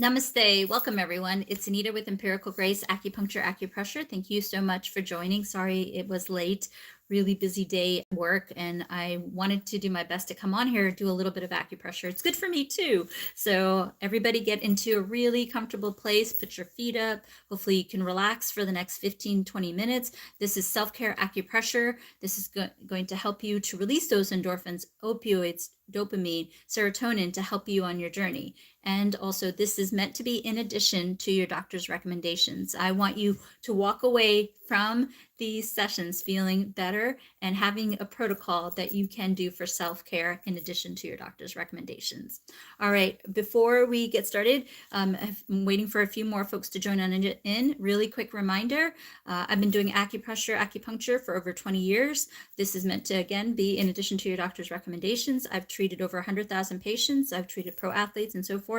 Namaste. Welcome, everyone. It's Anita with Empirical Grace Acupuncture Acupressure. Thank you so much for joining. Sorry it was late. Really busy day at work, and I wanted to do my best to come on here, do a little bit of acupressure. It's good for me too. So everybody get into a really comfortable place, put your feet up. Hopefully you can relax for the next 15-20 minutes. This is self-care acupressure. This is going to help you to release those endorphins, opioids, dopamine, serotonin to help you on your journey. And also, this is meant to be in addition to your doctor's recommendations. I want you to walk away from these sessions feeling better and having a protocol that you can do for self-care in addition to your doctor's recommendations. All right, before we get started, I'm waiting for a few more folks to join on in. Really quick reminder, I've been doing acupuncture for over 20 years. This is meant to, again, be in addition to your doctor's recommendations. I've treated over 100,000 patients. I've treated pro athletes and so forth.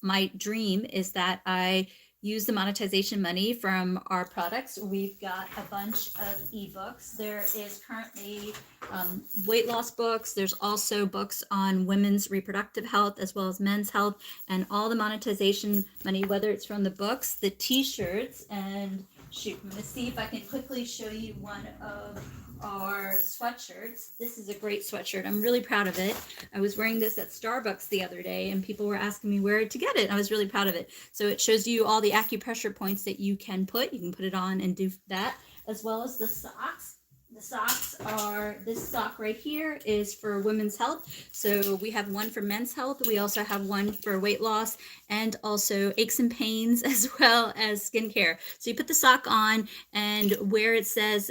My dream is that I use the monetization money from our products. We've got a bunch of ebooks. There is currently weight loss books. There's also books on women's reproductive health as well as men's health, and all the monetization money, whether it's from the books, the t-shirts, and shoot, I'm gonna see if I can quickly show you one of our sweatshirts. This is a great sweatshirt. I'm really proud of it. I was wearing this at Starbucks the other day and people were asking me where to get it. I was really proud of it. So it shows you all the acupressure points that you can put. You can put it on and do that, as well as the socks. The socks are, this sock right here is for women's health. So we have one for men's health. We also have one for weight loss and also aches and pains as well as skincare. So you put the sock on, and where it says,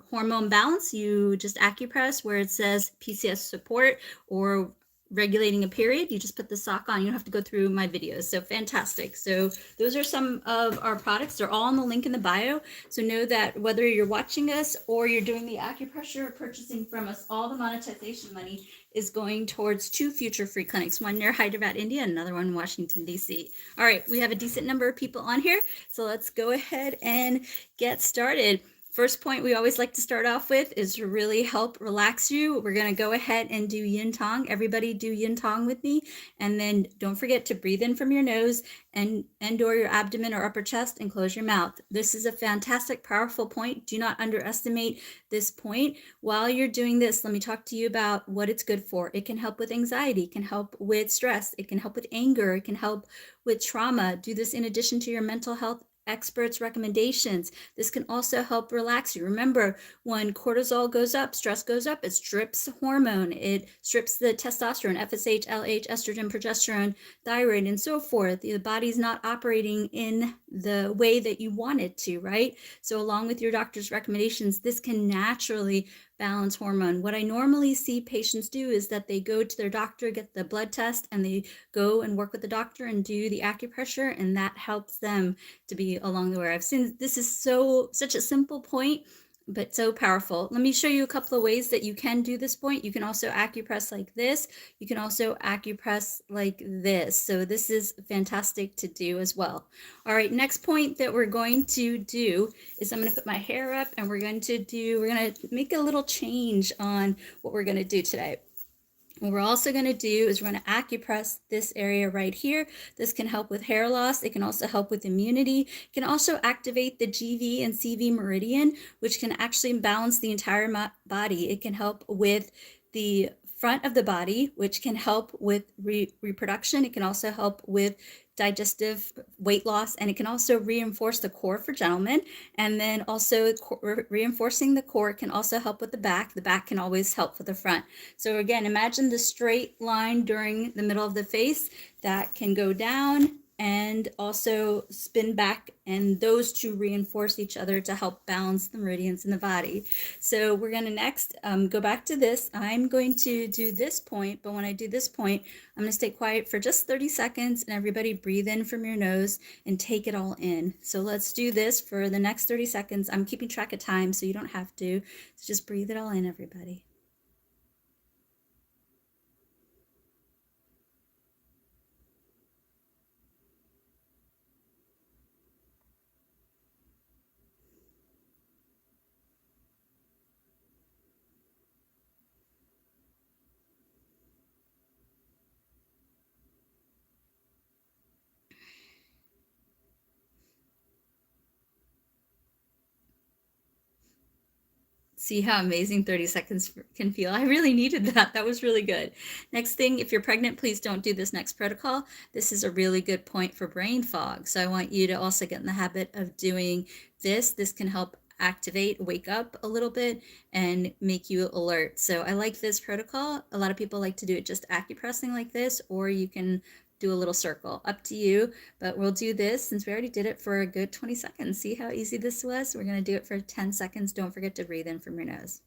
hormone balance, you just acupress. Where it says PCS support or regulating a period, you just put the sock on. You don't have to go through my videos. So fantastic. So those are some of our products. They're all on the link in the bio. So know that whether you're watching us or you're doing the acupressure or purchasing from us, all the monetization money is going towards 2 future free clinics, one near Hyderabad, India, and another one in Washington, D.C. All right, we have a decent number of people on here. So let's go ahead and get started. First point we always like to start off with is to really help relax you. We're going to go ahead and do Yintang. Everybody do Yintang with me. And then don't forget to breathe in from your nose and or your abdomen or upper chest and close your mouth. This is a fantastic, powerful point. Do not underestimate this point. While you're doing this, let me talk to you about what it's good for. It can help with anxiety. It can help with stress. It can help with anger. It can help with trauma. Do this in addition to your mental health experts' recommendations. This can also help relax you. Remember, when cortisol goes up, stress goes up, it strips hormone. It strips the testosterone, FSH, LH, estrogen, progesterone, thyroid, and so forth. The body's not operating in the way that you want it to, right? So along with your doctor's recommendations, this can naturally balance hormone. What I normally see patients do is that they go to their doctor, get the blood test, and they go and work with the doctor and do the acupressure, and that helps them to be along the way. I've seen this is such a simple point, but so powerful. Let me show you a couple of ways that you can do this point. You can also acupress like this. You can also acupress like this. So this is fantastic to do as well. All right, next point that we're going to do is I'm going to put my hair up, and we're going to make a little change on what we're going to do today. What we're also going to do is we're going to acupress this area right here. This can help with hair loss. It can also help with immunity. It can also activate the GV and CV meridian, which can actually balance the entire body. It can help with the front of the body, which can help with reproduction. It can also help with digestive weight loss, and it can also reinforce the core for gentlemen. And then also reinforcing the core can also help with the back. The back can always help with the front. So again, imagine the straight line during the middle of the face that can go down and also spin back, and those two reinforce each other to help balance the meridians in the body. So we're going to next go back to this. I'm going to do this point, but when I do this point, I'm going to stay quiet for just 30 seconds, and everybody breathe in from your nose and take it all in. So let's do this for the next 30 seconds. I'm keeping track of time, so you don't have to. So just breathe it all in, everybody. See how amazing 30 seconds can feel. I really needed that. That was really good. Next thing, if you're pregnant, please don't do this next protocol. This is a really good point for brain fog. So I want you to also get in the habit of doing this. This can help activate, wake up a little bit and make you alert. So I like this protocol. A lot of people like to do it just acupressing like this, or you can do a little circle, up to you. But we'll do this since we already did it for a good 20 seconds. See how easy this was? We're going to do it for 10 seconds. Don't forget to breathe in from your nose.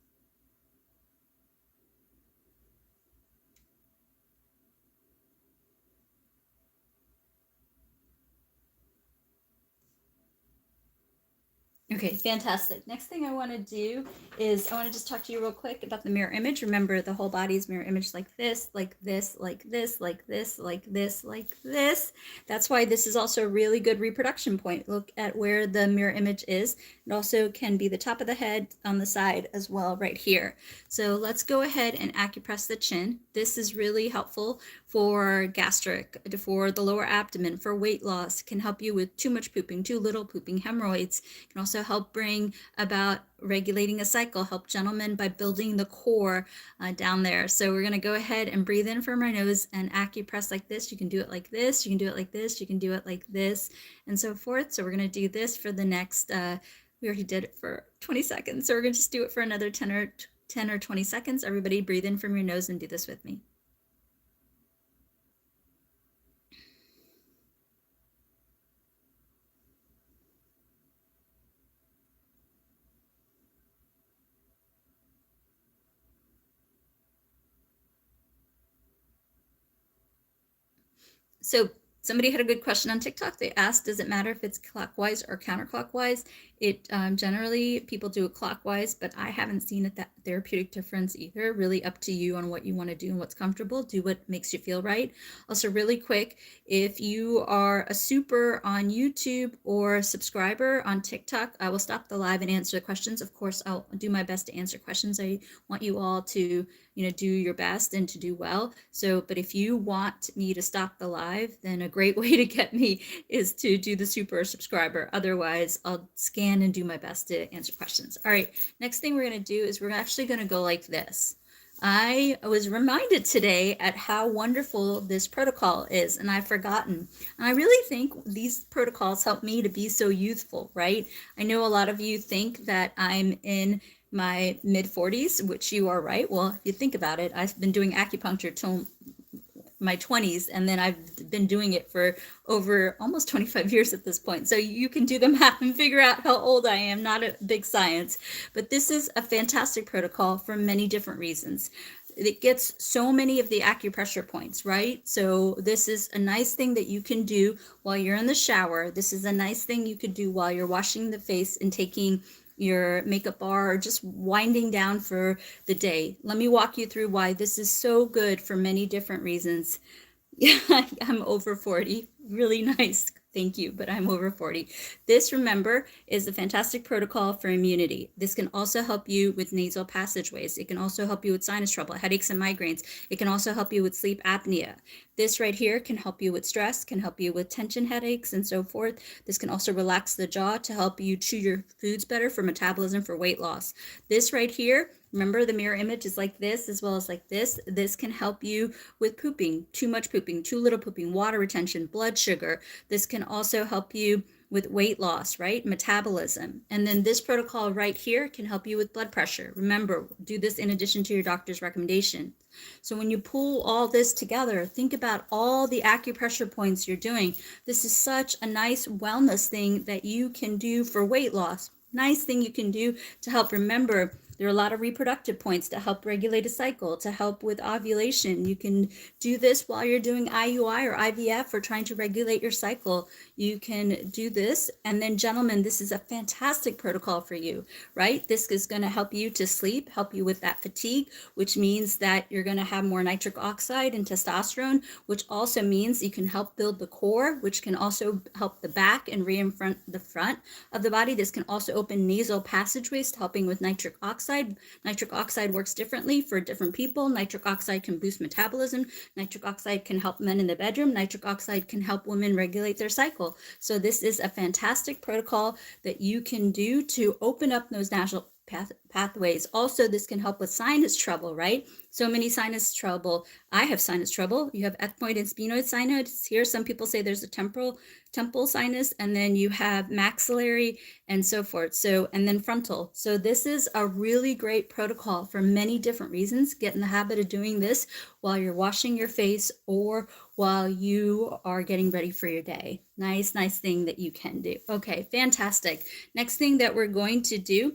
Okay, fantastic. Next thing I want to do is I want to just talk to you real quick about the mirror image. Remember, the whole body is mirror image like this, like this, like this, like this, like this, like this. That's why this is also a really good reproduction point. Look at where the mirror image is. It also can be the top of the head on the side as well right here. So let's go ahead and acupress the chin. This is really helpful for gastric, for the lower abdomen, for weight loss. Can help you with too much pooping, too little pooping, hemorrhoids. Can also help bring about regulating a cycle, help gentlemen by building the core down there. So we're going to go ahead and breathe in from our nose and acupress like this. You can do it like this, you can do it like this, you can do it like this, and so forth. So we're going to do this for the next, we already did it for 20 seconds. So we're going to just do it for another 10 or 20 seconds. Everybody breathe in from your nose and do this with me. So somebody had a good question on TikTok. They asked, does it matter if it's clockwise or counterclockwise? It generally people do it clockwise, but I haven't seen that therapeutic difference either. Really up to you on what you want to do and what's comfortable. Do what makes you feel right. Also, really quick, if you are a super on YouTube or a subscriber on TikTok, I will stop the live and answer the questions. Of course, I'll do my best to answer questions. I want you all to do your best and to do well. So, but if you want me to stop the live, then a great way to get me is to do the super subscriber. Otherwise, I'll scan and do my best to answer questions. All right, next thing we're going to do is we're actually going to go like this. I was reminded today at how wonderful this protocol is, and I've forgotten. And I really think these protocols help me to be so youthful, right? I know a lot of you think that I'm in my mid 40s, which you are right. Well, if you think about it, I've been doing acupuncture till my 20s, and then I've been doing it for over almost 25 years at this point. So you can do the math and figure out how old I am. Not a big science, but this is a fantastic protocol for many different reasons. It gets so many of the acupressure points, right? So this is a nice thing that you can do while you're in the shower. This is a nice thing you could do while you're washing the face and taking your makeup bar or just winding down for the day. Let me walk you through why this is so good for many different reasons. Yeah, I'm over 40. Really nice. Thank you, but I'm over 40. This, remember, is a fantastic protocol for immunity. This can also help you with nasal passageways. It can also help you with sinus trouble, headaches and migraines. It can also help you with sleep apnea. This right here can help you with stress, can help you with tension headaches and so forth. This can also relax the jaw to help you chew your foods better for metabolism, for weight loss. This right here, remember the mirror image is like this as well as like this. This can help you with pooping, too much pooping, too little pooping, water retention, blood sugar. This can also help you with weight loss, right? Metabolism. And then this protocol right here can help you with blood pressure. Remember, do this in addition to your doctor's recommendation. So when you pull all this together, think about all the acupressure points you're doing. This is such a nice wellness thing that you can do for weight loss. Nice thing you can do to help. Remember, there are a lot of reproductive points to help regulate a cycle, to help with ovulation. You can do this while you're doing IUI or IVF or trying to regulate your cycle. You can do this. And then, gentlemen, this is a fantastic protocol for you, right? This is going to help you to sleep, help you with that fatigue, which means that you're going to have more nitric oxide and testosterone, which also means you can help build the core, which can also help the back and reinfront the front of the body. This can also open nasal passageways, helping with nitric oxide. Nitric oxide works differently for different people. Nitric oxide can boost metabolism. Nitric oxide can help men in the bedroom. Nitric oxide can help women regulate their cycle. So this is a fantastic protocol that you can do to open up those pathways. Also, this can help with sinus trouble, right? So many sinus trouble. I have sinus trouble. You have ethmoid and sphenoid sinus here. Some people say there's a temple sinus, and then you have maxillary and so forth. So, and then frontal. So this is a really great protocol for many different reasons. Get in the habit of doing this while you're washing your face or while you are getting ready for your day. Nice thing that you can do. Okay, fantastic. Next thing that we're going to do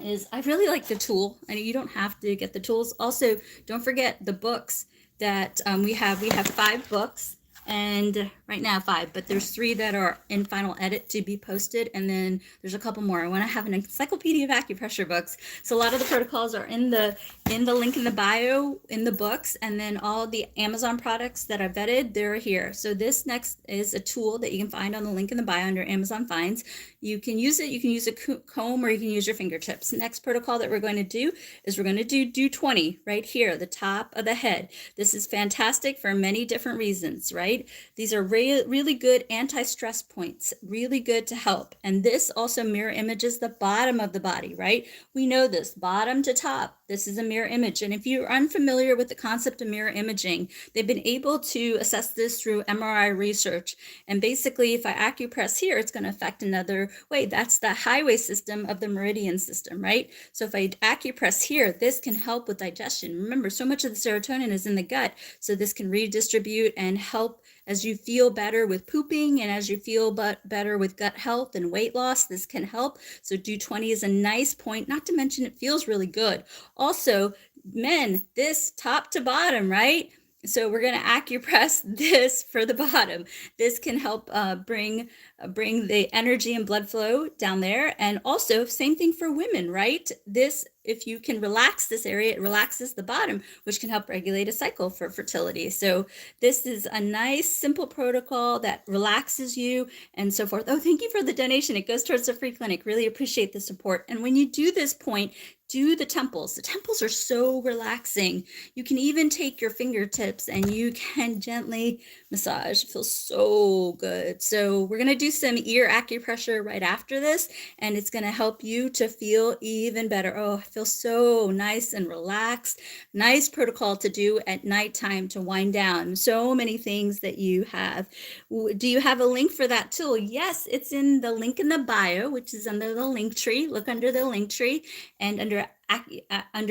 is, I really like the tool. I know you don't have to get the tools. Also, don't forget the books that we have. We have 5 books, and right now 5, but there's 3 that are in final edit to be posted, and then there's a couple more. I want to have an encyclopedia of acupressure books. So a lot of the protocols are in the link in the bio in the books, and then all the Amazon products that I've vetted, they're here. So this next is a tool that you can find on the link in the bio under Amazon Finds. You can use it. You can use a comb or you can use your fingertips. Next protocol that we're going to do is we're going to do 20 right here, the top of the head. This is fantastic for many different reasons, right? These are really good anti-stress points, really good to help. And this also mirror images the bottom of the body, right? We know this, bottom to top. This is a mirror image. And if you're unfamiliar with the concept of mirror imaging, they've been able to assess this through MRI research. And basically, if I acupress here, it's going to affect another way. That's the highway system of the meridian system, right? So if I acupress here, this can help with digestion. Remember, so much of the serotonin is in the gut. So this can redistribute and help as you feel better with pooping and as you feel better with gut health and weight loss. This can help. So do 20 is a nice point, not to mention it feels really good. Also, men, this top to bottom, right? So we're going to acupress this for the bottom. This can help bring the energy and blood flow down there. And also, same thing for women, right? This, if you can relax this area, it relaxes the bottom, which can help regulate a cycle for fertility. So this is a nice, simple protocol that relaxes you and so forth. Oh, thank you for the donation. It goes towards the free clinic. Really appreciate the support. And when you do this point, do the temples. The temples are so relaxing. You can even take your fingertips and you can gently massage. It feels so good. So we're going to do some ear acupressure right after this, and it's going to help you to feel even better. Oh, I feel so nice and relaxed. Nice protocol to do at nighttime to wind down. So many things that you have. Do you have a link for that tool? Yes, it's in the link in the bio, which is under the link tree. Look under the link tree, and under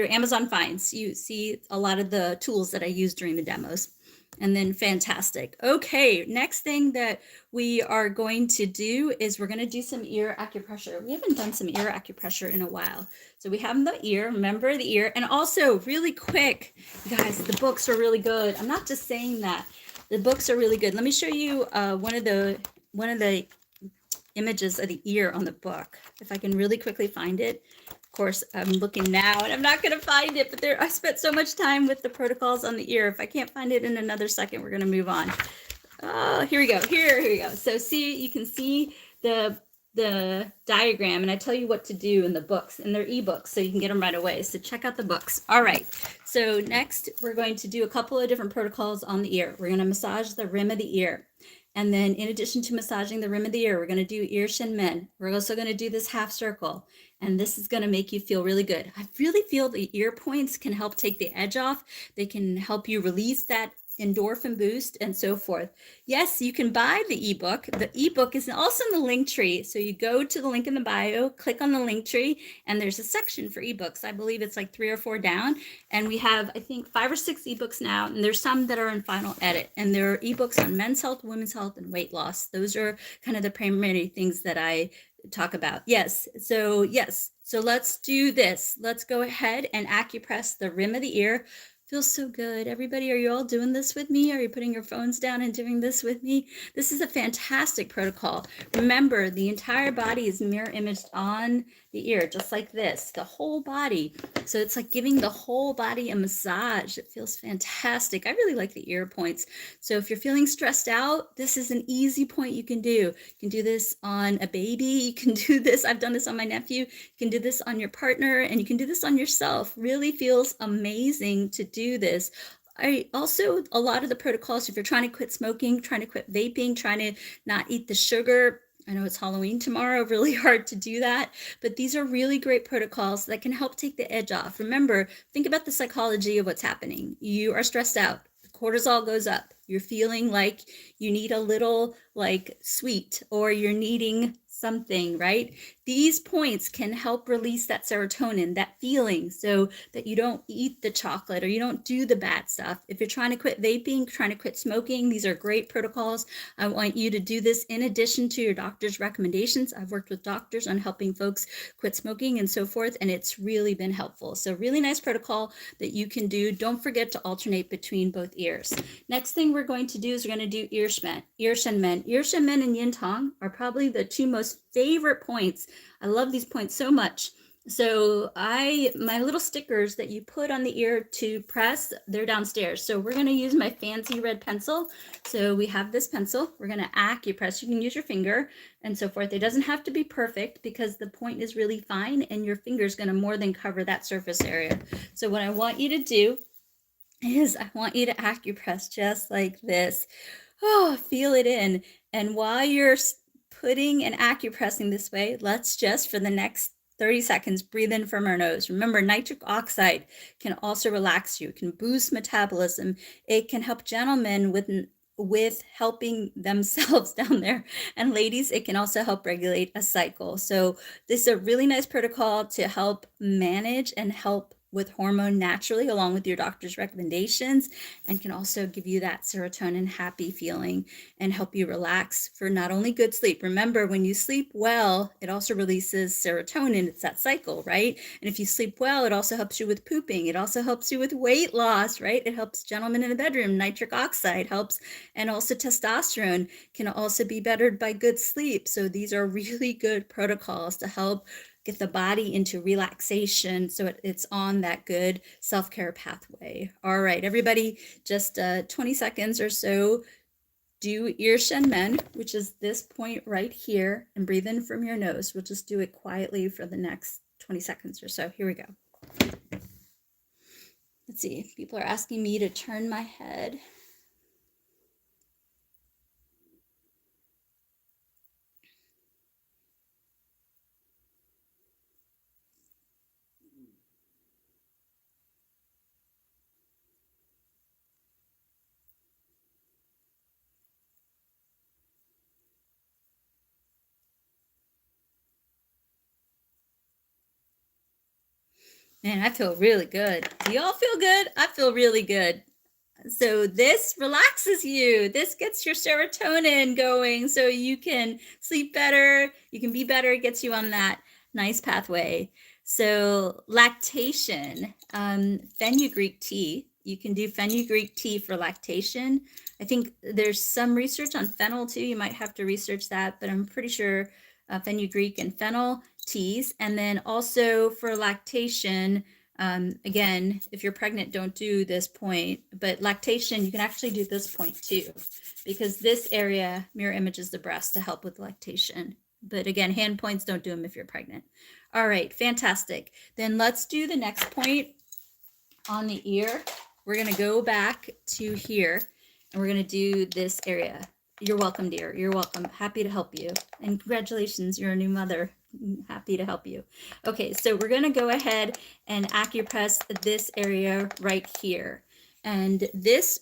Amazon Finds, you see a lot of the tools that I use during the demos. And then fantastic. Okay, next thing that we are going to do is we're going to do some ear acupressure. We haven't done some ear acupressure in a while. So we have the ear, remember the ear. And also really quick, guys, the books are really good. I'm not just saying that. The books are really good. Let me show you one of the images of the ear on the book. If I can really quickly find it. Of course, I'm looking now and I'm not going to find it, but I spent so much time with the protocols on the ear. If I can't find it in another second, we're going to move on. Here we go. Here we go. So see, you can see the diagram, and I tell you what to do in the books, and they're ebooks, so you can get them right away. So check out the books. All right. So next, we're going to do a couple of different protocols on the ear. We're going to massage the rim of the ear. And then in addition to massaging the rim of the ear, we're going to do ear Shen Men. We're also going to do this half circle. And this is going to make you feel really good. I really feel the ear points can help take the edge off. They can help you release that endorphin boost and so forth. Yes, you can buy the ebook. The ebook is also in the link tree. So you go to the link in the bio, click on the link tree, and there's a section for ebooks. I believe it's like 3 or 4 down. And we have, I think, 5 or 6 ebooks now. And there's some that are in final edit. And there are ebooks on men's health, women's health, and weight loss. Those are kind of the primary things that I talk about. Yes. So let's do this. Let's go ahead and acupress the rim of the ear. Feels so good. Everybody, are you all doing this with me? Are you putting your phones down and doing this with me? This is a fantastic protocol. Remember, the entire body is mirror imaged on the ear, just like this, the whole body. So it's like giving the whole body a massage. It feels fantastic. I really like the ear points. So if you're feeling stressed out, this is an easy point you can do. You can do this on a baby. You can do this. I've done this on my nephew. You can do this on your partner, and you can do this on yourself. Really feels amazing to do this. I also, a lot of the protocols, if you're trying to quit smoking, trying to quit vaping, trying to not eat the sugar, I know it's Halloween tomorrow, really hard to do that, but these are really great protocols that can help take the edge off. Remember, think about the psychology of what's happening. You are stressed out, cortisol goes up, you're feeling like you need a little like sweet, or you're needing something, right? These points can help release that serotonin, that feeling, so that you don't eat the chocolate or you don't do the bad stuff. If you're trying to quit vaping, trying to quit smoking, these are great protocols. I want you to do this in addition to your doctor's recommendations. I've worked with doctors on helping folks quit smoking and so forth, and it's really been helpful. So really nice protocol that you can do. Don't forget to alternate between both ears. Next thing we're going to do is we're going to do Shen Men. Shen Men and Yintang are probably the two most favorite points. I love these points so much. So my little stickers that you put on the ear to press, they're downstairs. So we're going to use my fancy red pencil. So we have this pencil. We're going to acupress. You can use your finger and so forth. It doesn't have to be perfect because the point is really fine and your finger is going to more than cover that surface area. So what I want you to do is I want you to acupress just like this. Oh, feel it in. And while you're putting and acupressing this way, let's just for the next 30 seconds breathe in from our nose. Remember, nitric oxide can also relax you, can boost metabolism. It can help gentlemen with helping themselves down there. And ladies, it can also help regulate a cycle. So this is a really nice protocol to help manage and help with hormone naturally along with your doctor's recommendations, and can also give you that serotonin happy feeling and help you relax for not only good sleep. Remember, when you sleep well, it also releases serotonin. It's that cycle, right? And if you sleep well, it also helps you with pooping. It also helps you with weight loss, right? It helps gentlemen in the bedroom. Nitric oxide helps, and also testosterone can also be bettered by good sleep. So these are really good protocols to help get the body into relaxation so it's on that good self-care pathway. All right, everybody, just 20 seconds or so. Do Shen Men, which is this point right here, and breathe in from your nose. We'll just do it quietly for the next 20 seconds or so. Here we go. Let's see, people are asking me to turn my head. Man, I feel really good. Do y'all feel good? I feel really good. So this relaxes you. This gets your serotonin going so you can sleep better. You can be better. It gets you on that nice pathway. So lactation, fenugreek tea. You can do fenugreek tea for lactation. I think there's some research on fennel too. You might have to research that, but I'm pretty sure fenugreek and fennel teas. And then also for lactation, again, if you're pregnant, don't do this point, but lactation, you can actually do this point too, because this area mirror images the breast to help with lactation. But again, hand points, don't do them if you're pregnant. All right, fantastic. Then let's do the next point on the ear. We're going to go back to here and we're going to do this area. You're welcome, dear. You're welcome. Happy to help you. And congratulations, you're a new mother. Happy to help you. Okay, so we're going to go ahead and acupress this area right here. And this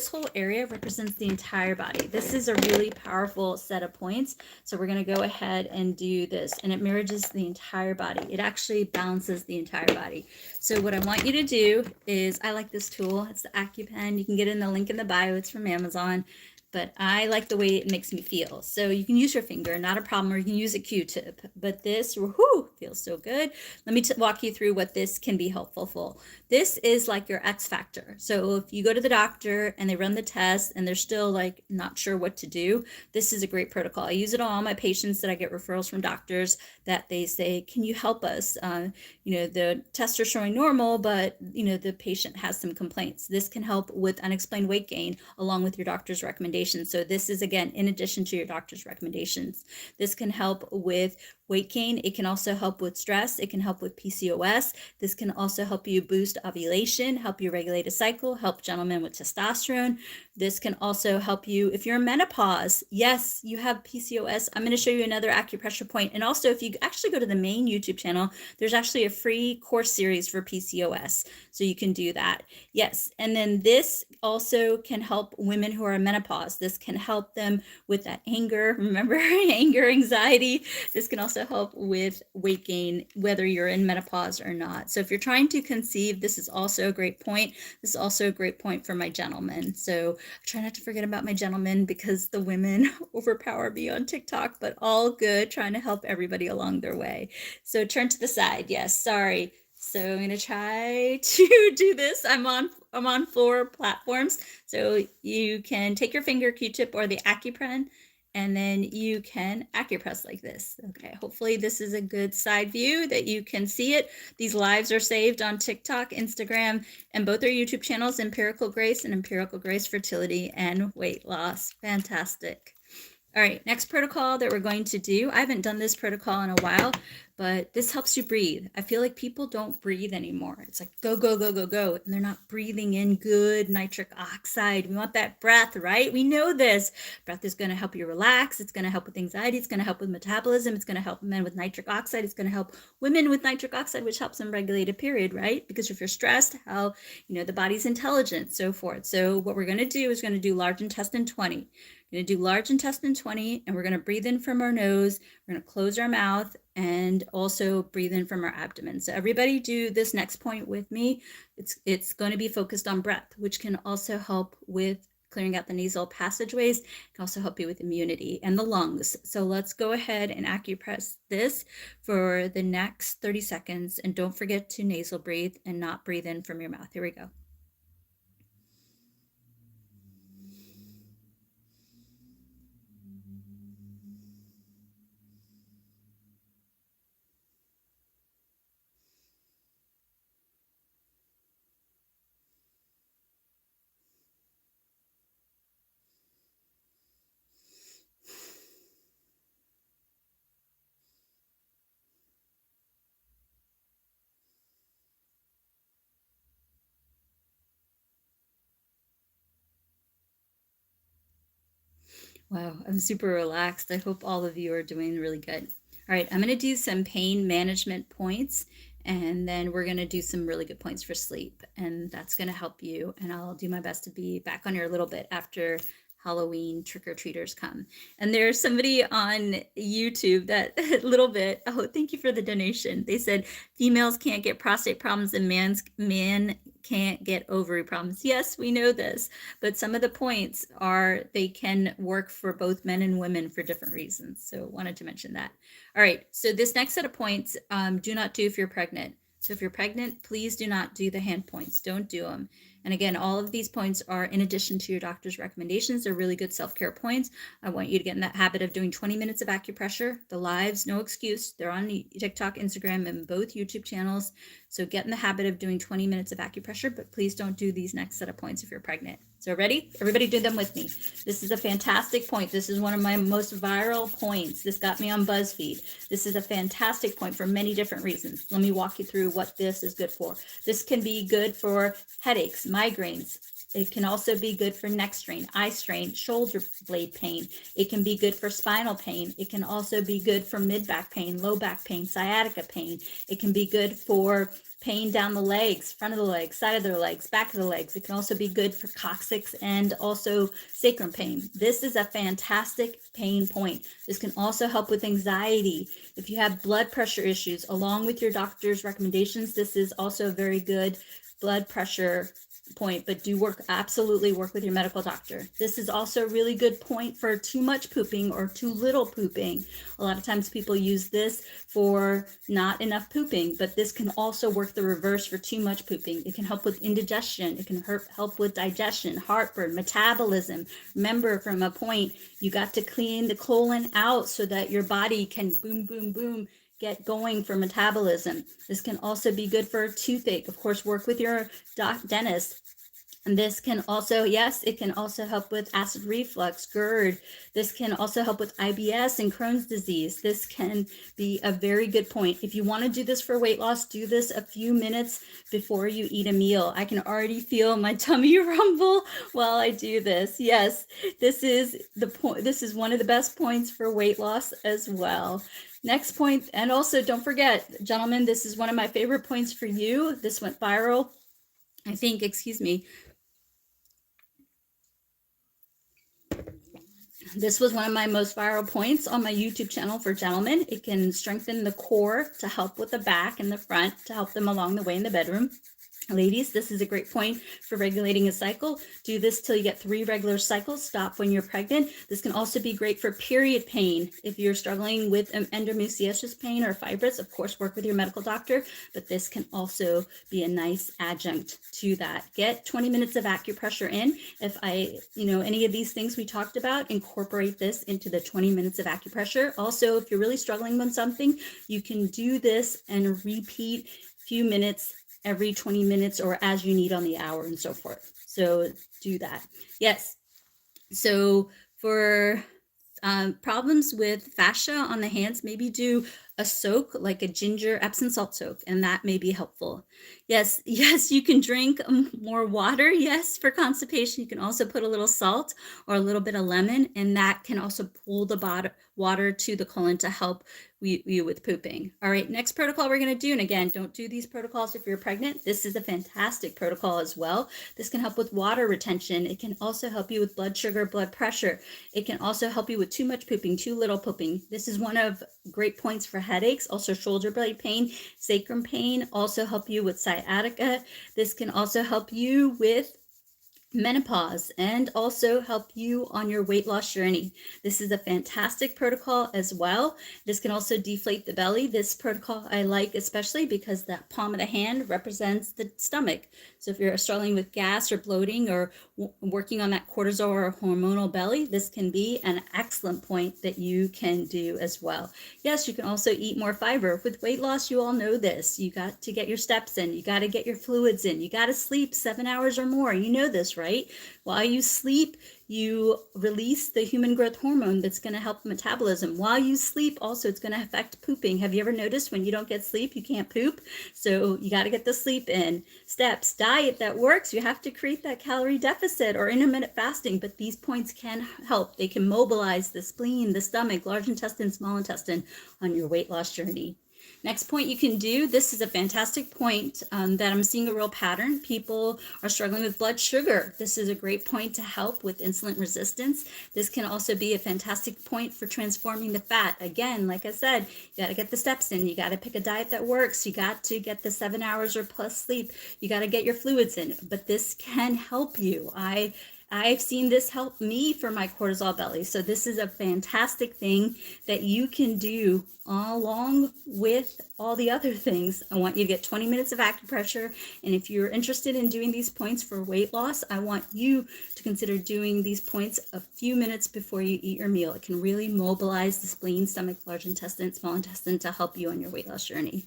whole area represents the entire body. This is a really powerful set of points. So we're going to go ahead and do this, and it marriages the entire body. It actually balances the entire body. So what I want you to do is, I like this tool. It's the AcuPen. You can get in the link in the bio. It's from Amazon. But I like the way it makes me feel. So you can use your finger, not a problem, or you can use a Q-tip. But this, whoo, feels so good. Let me walk you through what this can be helpful for. This is like your X factor. So if you go to the doctor and they run the test and they're still like not sure what to do, this is a great protocol. I use it on all my patients that I get referrals from doctors that they say, can you help us? The tests are showing normal, but the patient has some complaints. This can help with unexplained weight gain along with your doctor's recommendations. So this is, again, in addition to your doctor's recommendations. This can help with weight gain. It can also help with stress. It can help with PCOS. This can also help you boost ovulation, help you regulate a cycle, help gentlemen with testosterone. This can also help you if you're in menopause. Yes, you have PCOS. I'm going to show you another acupressure point. And also, if you actually go to the main YouTube channel, there's actually a free course series for PCOS. So you can do that. Yes. And then this also can help women who are in menopause. This can help them with that anger. Remember, anger, anxiety. This can also help with weight gain, whether you're in menopause or not. So if you're trying to conceive, this is also a great point. This is also a great point for my gentlemen. So I try not to forget about my gentlemen because the women overpower me on TikTok, but all good, trying to help everybody along their way. So turn to the side. Yes, sorry. So I'm going to try to do this. I'm on 4 platforms. So you can take your finger Q-tip or the AcuPen, and then you can acupress like this. Okay, hopefully this is a good side view that you can see it. These lives are saved on TikTok, Instagram, and both our YouTube channels, Empirical Grace and Empirical Grace Fertility and Weight Loss. Fantastic. All right, next protocol that we're going to do. I haven't done this protocol in a while, but this helps you breathe. I feel like people don't breathe anymore. It's like go, go, go, go, go, and they're not breathing in good nitric oxide. We want that breath, right? We know this. Breath is going to help you relax. It's going to help with anxiety. It's going to help with metabolism. It's going to help men with nitric oxide. It's going to help women with nitric oxide, which helps them regulate a period, right? Because if you're stressed, how, the body's intelligent, so forth. So what we're going to do is going to do large intestine 20. We're going to do large intestine 20, and we're going to breathe in from our nose. We're going to close our mouth and also breathe in from our abdomen. So everybody do this next point with me. It's going to be focused on breath, which can also help with clearing out the nasal passageways. It can also help you with immunity and the lungs. So let's go ahead and acupress this for the next 30 seconds. And don't forget to nasal breathe and not breathe in from your mouth. Here we go. Wow, I'm super relaxed. I hope all of you are doing really good. All right, I'm going to do some pain management points, and then we're going to do some really good points for sleep, and that's going to help you. And I'll do my best to be back on here a little bit after Halloween trick-or-treaters come. And there's somebody on YouTube that a little bit, oh, thank you for the donation. They said females can't get prostate problems and men can't get ovary problems. Yes, we know this, but some of the points are they can work for both men and women for different reasons. So wanted to mention that. All right, so this next set of points, do not do if you're pregnant. So if you're pregnant, please do not do the hand points. Don't do them. And again, all of these points are in addition to your doctor's recommendations. They're really good self-care points. I want you to get in that habit of doing 20 minutes of acupressure. The lives, no excuse. They're on TikTok, Instagram, and both YouTube channels. So get in the habit of doing 20 minutes of acupressure, but please don't do these next set of points if you're pregnant. So ready? Everybody do them with me. This is a fantastic point. This is one of my most viral points. This got me on BuzzFeed. This is a fantastic point for many different reasons. Let me walk you through what this is good for. This can be good for headaches, migraines. It can also be good for neck strain, eye strain, shoulder blade pain. It can be good for spinal pain. It can also be good for mid-back pain, low back pain, sciatica pain. It can be good for pain down the legs, front of the legs, side of the legs, back of the legs. It can also be good for coccyx and also sacrum pain. This is a fantastic pain point. This can also help with anxiety. If you have blood pressure issues, along with your doctor's recommendations, this is also a very good blood pressure point, but do absolutely work with your medical doctor. This is also a really good point for too much pooping or too little pooping. A lot of times people use this for not enough pooping, but this can also work the reverse for too much pooping. It can help with indigestion. It can help with digestion, heartburn, metabolism. Remember, from a point, you got to clean the colon out so that your body can boom, boom, boom, get going for metabolism. This can also be good for toothache. Of course, work with your dentist. And this can also, yes, it can also help with acid reflux, GERD. This can also help with IBS and Crohn's disease. This can be a very good point. If you want to do this for weight loss, do this a few minutes before you eat a meal. I can already feel my tummy rumble while I do this. Yes, this is the point. This is one of the best points for weight loss as well. Next point, and also don't forget, gentlemen, this is one of my favorite points for you. This went viral. I think, excuse me, this was one of my most viral points on my YouTube channel for gentlemen. It can strengthen the core to help with the back and the front, to help them along the way in the bedroom. Ladies, this is a great point for regulating a cycle. Do this till you get 3 regular cycles. Stop when you're pregnant. This can also be great for period pain. If you're struggling with endometriosis pain or fibroids, of course, work with your medical doctor, but this can also be a nice adjunct to that. Get 20 minutes of acupressure in. If any of these things we talked about, incorporate this into the 20 minutes of acupressure. Also, if you're really struggling with something, you can do this and repeat a few minutes every 20 minutes or as you need on the hour and so forth. So do that. Yes. So for problems with fascia on the hands, maybe do a soak, like a ginger Epsom salt soak, and that may be helpful. Yes, you can drink more water. Yes, for constipation, you can also put a little salt or a little bit of lemon, and that can also pull the water to the colon to help you with pooping. All right, next protocol we're going to do, and again, don't do these protocols if you're pregnant. This is a fantastic protocol as well. This can help with water retention. It can also help you with blood sugar, blood pressure. It can also help you with too much pooping, too little pooping. This is one of great points for headaches, also shoulder blade pain, sacrum pain, also help you with sciatica. This can also help you with menopause and also help you on your weight loss journey. This is a fantastic protocol as well. This can also deflate the belly. This protocol I like especially because that palm of the hand represents the stomach. So if you're struggling with gas or bloating or working on that cortisol or hormonal belly, this can be an excellent point that you can do as well. Yes, you can also eat more fiber. With weight loss, you all know this. You got to get your steps in. You got to get your fluids in. You got to sleep 7 hours or more. You know this, right? While you sleep, you release the human growth hormone that's going to help metabolism. While you sleep, also, it's going to affect pooping. Have you ever noticed when you don't get sleep, you can't poop? So you got to get the sleep in. Steps, diet that works. You have to create that calorie deficit or intermittent fasting, but these points can help. They can mobilize the spleen, the stomach, large intestine, small intestine on your weight loss journey. Next point you can do, this is a fantastic point that I'm seeing a real pattern. People are struggling with blood sugar. This is a great point to help with insulin resistance. This can also be a fantastic point for transforming the fat. Again, like I said, you got to get the steps in. You got to pick a diet that works. You got to get the 7 hours or plus sleep. You got to get your fluids in, but this can help you. I've seen this help me for my cortisol belly. So this is a fantastic thing that you can do along with all the other things. I want you to get 20 minutes of acupressure. And if you're interested in doing these points for weight loss, I want you to consider doing these points a few minutes before you eat your meal. It can really mobilize the spleen, stomach, large intestine, small intestine to help you on your weight loss journey.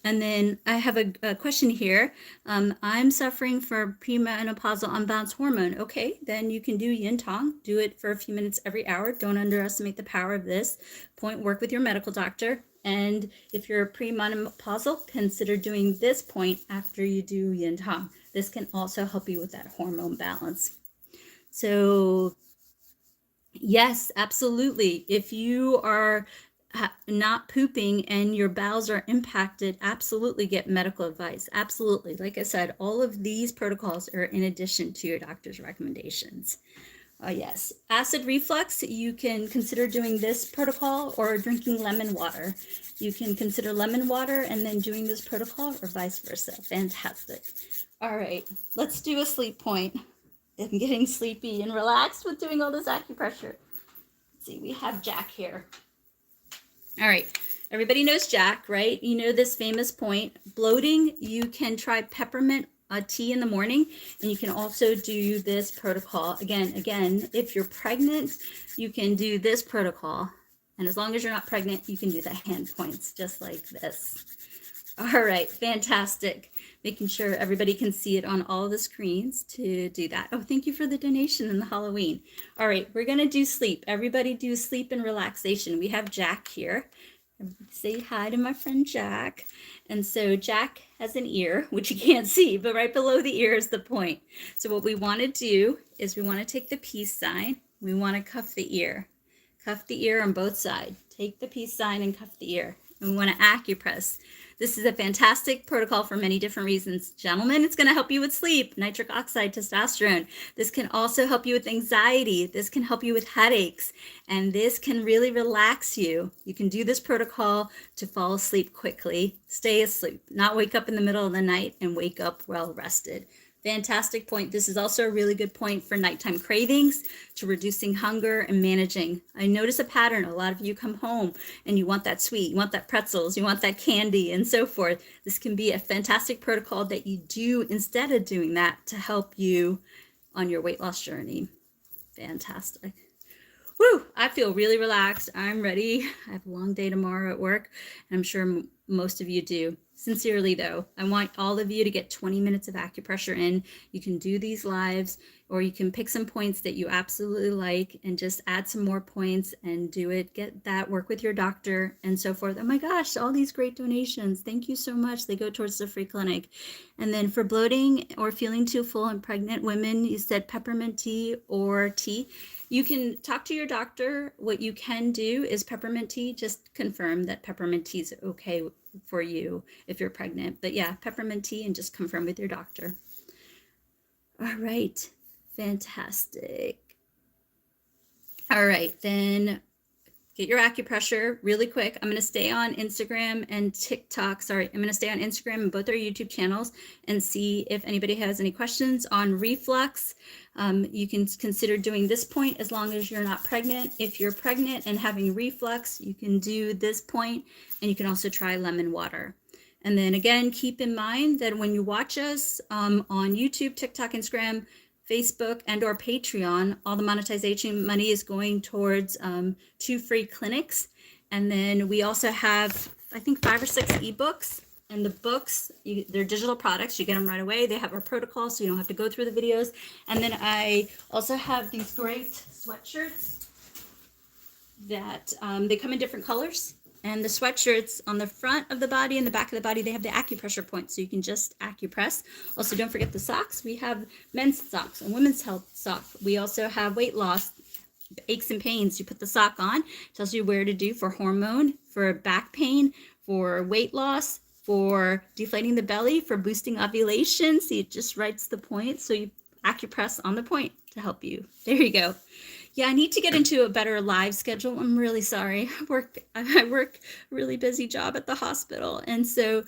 And then I have a question here. I'm suffering from premenopausal unbalanced hormone. Okay, then you can do Yintang. Do it for a few minutes every hour. Don't underestimate the power of this point. Work with your medical doctor. And if you're premenopausal, consider doing this point after you do Yintang. This can also help you with that hormone balance. So yes, absolutely. If you are not pooping and your bowels are impacted, absolutely get medical advice. Absolutely. Like I said, all of these protocols are in addition to your doctor's recommendations. Yes, acid reflux, you can consider doing this protocol or drinking lemon water. You can consider lemon water and then doing this protocol or vice versa. Fantastic. All right, let's do a sleep point. I'm getting sleepy and relaxed with doing all this acupressure. Let's see, we have Jack here. All right, everybody knows Jack, right? You know this famous point. Bloating, you can try peppermint tea in the morning, and you can also do this protocol. Again, if you're pregnant, you can do this protocol. And as long as you're not pregnant, you can do the hand points just like this. All right, fantastic. making sure everybody can see it on all the screens to do that. Oh, thank you for the donation and the Halloween. All right, we're gonna do sleep. Everybody do sleep and relaxation. We have Jack here. Say hi to my friend Jack. And so Jack has an ear, which you can't see, but right below the ear is the point. So what we want to do is we want to take the peace sign. We want to cuff the ear. Cuff the ear on both sides. Take the peace sign and cuff the ear. And we want to acupress. This is a fantastic protocol for many different reasons. Gentlemen, it's going to help you with sleep, nitric oxide, testosterone. This can also help you with anxiety. This can help you with headaches. And this can really relax you. You can do this protocol to fall asleep quickly, stay asleep, not wake up in the middle of the night, and wake up well rested. Fantastic point. This is also a really good point for nighttime cravings, to reducing hunger and managing. I notice a pattern. A lot of you come home and you want that sweet, you want that pretzels, you want that candy, and so forth. This can be a fantastic protocol that you do instead of doing that to help you on your weight loss journey. Fantastic. Woo, I feel really relaxed. I'm ready. I have a long day tomorrow at work, and I'm sure most of you do. Sincerely though, I want all of you to get 20 minutes of acupressure in. You can do these lives, or you can pick some points that you absolutely like and just add some more points and do it. Get that, work with your doctor and so forth. Oh my gosh, all these great donations. Thank you so much. They go towards the free clinic. And then for bloating or feeling too full and pregnant women, you said peppermint tea or tea. You can talk to your doctor. What you can do is peppermint tea. Just confirm that peppermint tea is okay for you if you're pregnant. But yeah, peppermint tea, and just confirm with your doctor. All right, fantastic. All right, then get your acupressure really quick. I'm going to stay on Instagram and TikTok. Sorry, I'm going to stay on Instagram and both our YouTube channels and see if anybody has any questions on reflux. You can consider doing this point as long as you're not pregnant. If you're pregnant and having reflux, you can do this point, and you can also try lemon water. And then again, keep in mind that when you watch us on YouTube, TikTok, Instagram, Facebook, and or Patreon, all the monetization money is going towards 2 free clinics. And then we also have, I think, 5 or 6 ebooks. And the books, they're digital products. You get them right away. They have our protocol, so you don't have to go through the videos. And then I also have these great sweatshirts that they come in different colors. And the sweatshirts on the front of the body and the back of the body, they have the acupressure points, so you can just acupress. Also, don't forget the socks. We have men's socks and women's health sock. We also have weight loss, aches and pains. You put the sock on, tells you where to do for hormone, for back pain, for weight loss, for deflating the belly, for boosting ovulation. See, it just writes the point, so you acupress on the point to help you. There you go. Yeah, I need to get into a better live schedule. I'm really sorry. I work a really busy job at the hospital, and so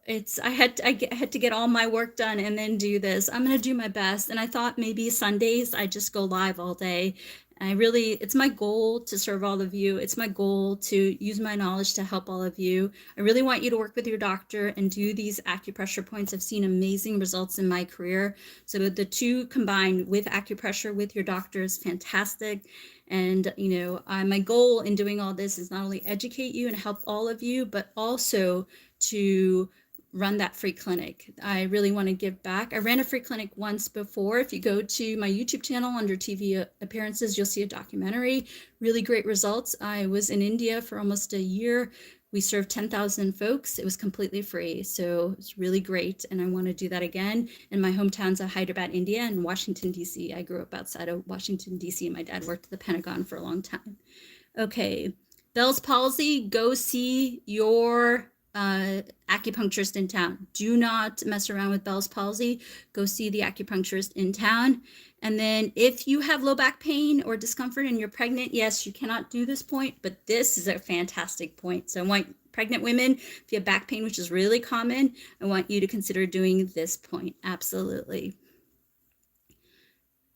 I had to get all my work done and then do this. I'm gonna do my best, and I thought maybe Sundays I just go live all day. It's my goal to serve all of you. It's my goal to use my knowledge to help all of you. I really want you to work with your doctor and do these acupressure points. I've seen amazing results in my career. So the two combined with acupressure with your doctor is fantastic. And, my goal in doing all this is not only educate you and help all of you, but also to run that free clinic. I really want to give back. I ran a free clinic once before. If you go to my YouTube channel under TV appearances, you'll see a documentary. Really great results. I was in India for almost a year. We served 10,000 folks. It was completely free. So it's really great. And I want to do that again in my hometowns of Hyderabad, India, and Washington, D.C. I grew up outside of Washington, D.C. My dad worked at the Pentagon for a long time. Okay. Bell's palsy, go see your acupuncturist in town. Do not mess around with Bell's palsy. Go see the acupuncturist in town. And then if you have low back pain or discomfort and you're pregnant, yes, you cannot do this point, but this is a fantastic point. So I want pregnant women, if you have back pain, which is really common, I want you to consider doing this point. Absolutely.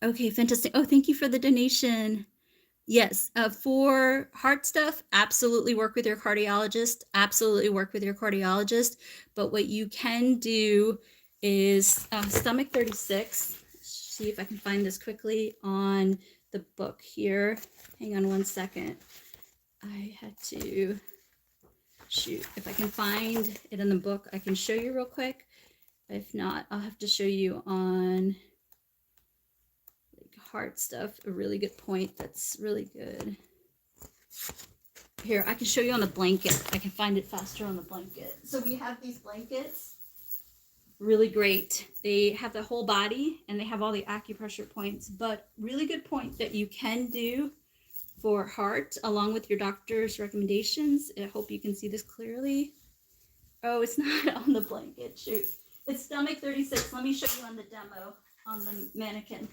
Okay, fantastic. Oh, thank you for the donation. Yes, for heart stuff, absolutely work with your cardiologist. Absolutely work with your cardiologist. But what you can do is stomach 36. See if I can find this quickly on the book here. Hang on one second. I had to shoot. If I can find it in the book, I can show you real quick. If not, I'll have to show you on like heart stuff, a really good point that's really good. Here, I can show you on the blanket. I can find it faster on the blanket. So we have these blankets, really great. They have the whole body and they have all the acupressure points, but really good point that you can do for heart along with your doctor's recommendations. I hope you can see this clearly. Oh, it's not on the blanket. Shoot. It's stomach 36. Let me show you on the demo on the mannequin.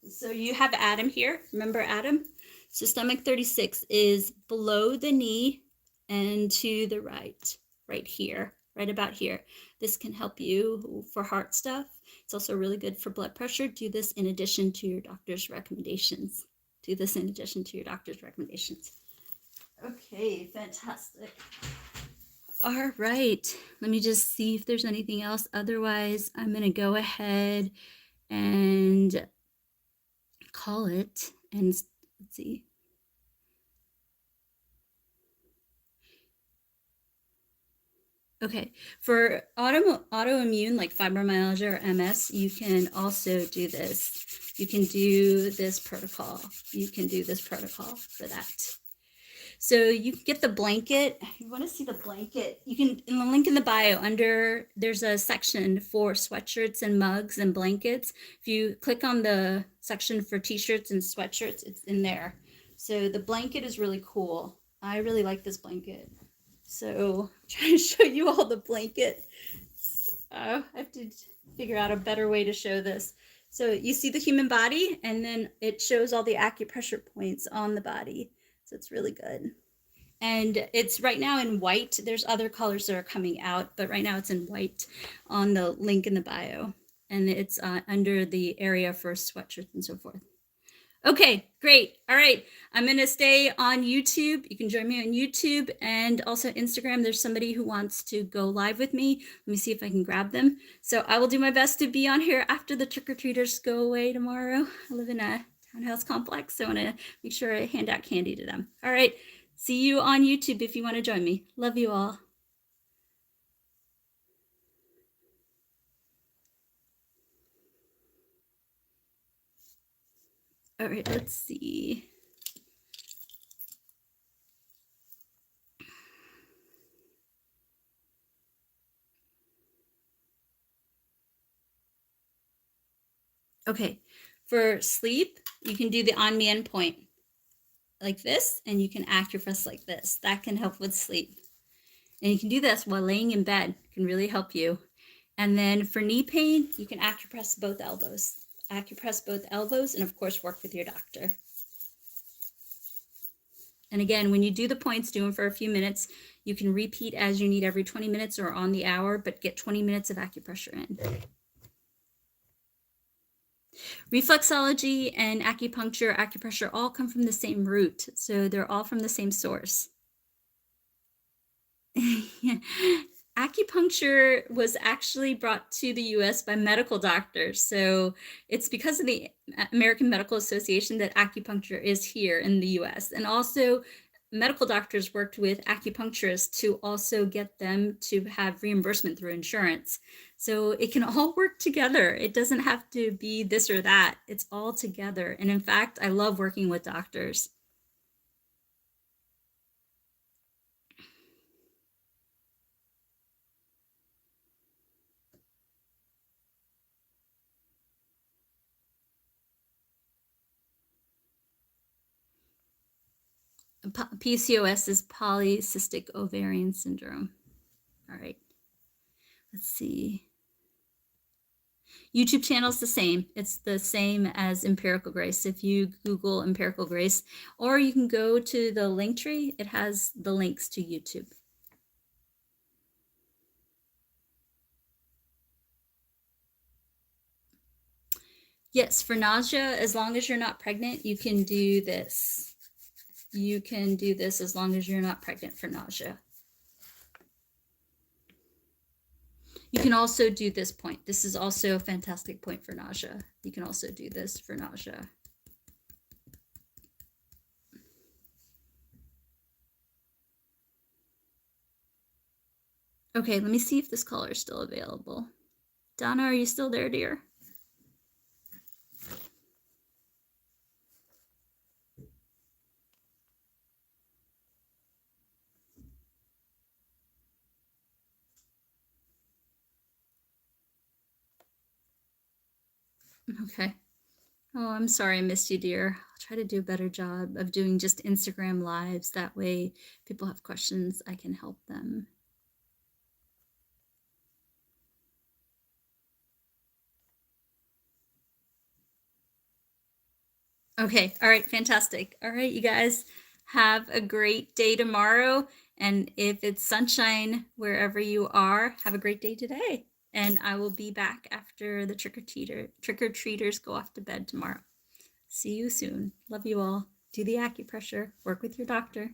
So you have Adam here. Remember Adam? So stomach 36 is below the knee and to the right here, right about here. This can help you for heart stuff. It's also really good for blood pressure. Do this in addition to your doctor's recommendations. Do this in addition to your doctor's recommendations. Okay, fantastic. All right, let me just see if there's anything else. Otherwise, I'm going to go ahead and call it. And let's see. Okay, for autoimmune like fibromyalgia or MS, you can also do this. You can do this protocol. You can do this protocol for that. So you can get the blanket. If you want to see the blanket, you can, in the link in the bio, there's a section for sweatshirts and mugs and blankets. If you click on the section for t-shirts and sweatshirts, it's in there. So the blanket is really cool. I really like this blanket. So I'm trying to show you all the blanket. I have to figure out a better way to show this. So you see the human body, and then it shows all the acupressure points on the body. So it's really good. And it's right now in white. There's other colors that are coming out, but right now it's in white on the link in the bio. And it's under the area for sweatshirts and so forth. Okay, great. All right. I'm going to stay on YouTube. You can join me on YouTube and also Instagram. There's somebody who wants to go live with me. Let me see if I can grab them. So I will do my best to be on here after the trick-or-treaters go away tomorrow. I live in a townhouse complex, so I want to make sure I hand out candy to them. All right. See you on YouTube if you want to join me. Love you all. All right, let's see. Okay, for sleep, you can do the on-me endpoint like this, and you can acupress like this. That can help with sleep. And you can do this while laying in bed. It can really help you. And then for knee pain, you can acupress both elbows. Acupress both elbows, and of course, work with your doctor. And again, when you do the points, do them for a few minutes. You can repeat as you need every 20 minutes or on the hour, but get 20 minutes of acupressure in. Reflexology and acupuncture, acupressure all come from the same root. So they're all from the same source. Acupuncture was actually brought to the US by medical doctors. So it's because of the American Medical Association that acupuncture is here in the US. And also medical doctors worked with acupuncturists to also get them to have reimbursement through insurance. So it can all work together. It doesn't have to be this or that. It's all together. And in fact, I love working with doctors. PCOS is polycystic ovarian syndrome. All right. Let's see. YouTube channel is the same. It's the same as Empirical Grace. If you Google Empirical Grace, or you can go to the link tree, it has the links to YouTube. Yes, for nausea, as long as you're not pregnant, you can do this. You can do this as long as you're not pregnant for nausea. You can also do this point. This is also a fantastic point for nausea. You can also do this for nausea. Okay, let me see if this caller is still available. Donna, are you still there, dear? Okay. Oh, I'm sorry I missed you, dear. I'll try to do a better job of doing just Instagram lives. That way, people have questions, I can help them. Okay. All right. Fantastic. All right, you guys have a great day tomorrow. And if it's sunshine wherever you are, have a great day today. And I will be back after the trick-or-treaters go off to bed tomorrow. See you soon. Love you all. Do the acupressure. Work with your doctor.